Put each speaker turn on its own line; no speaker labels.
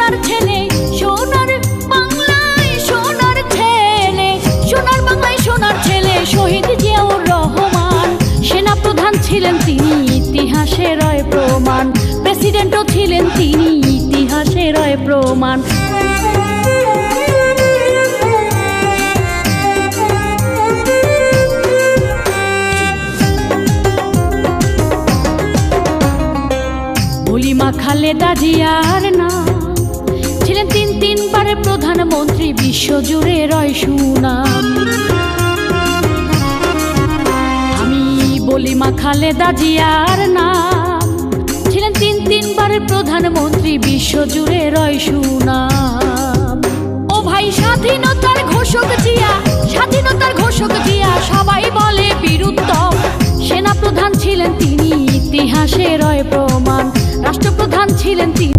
সোনার ছেলে, সোনার বাংলায় সোনার ছেলে, সোনার বাংলায় সোনার ছেলে শহীদ জিয়াউর রহমান। সেনা প্রধান ছিলেন তিনি, ইতিহাসে রয় প্রমাণ। প্রেসিডেন্টও ছিলেন তিনি, ইতিহাসে রয় প্রমাণ। বলিমা খালেদা জিয়ার নাম, ছিলেন তিনবারের প্রধানমন্ত্রী, বিশ্বজুড়ে রয় সুনাম। আমি বলিমা খালেদা জিয়ার নাম, ছিলেন তিনবারের প্রধানমন্ত্রী, বিশ্বজুড়ে রয় সুনাম। ও ভাই স্বাধীনতার ঘোষক জিয়া, স্বাধীনতার ঘোষক জিয়া, সবাই বলে বীরুত্তম। সেনা প্রধান ছিলেন তিনি, ইতিহাসে রয় প্রমাণ। রাষ্ট্রপ্রধান ছিলেন তিনি।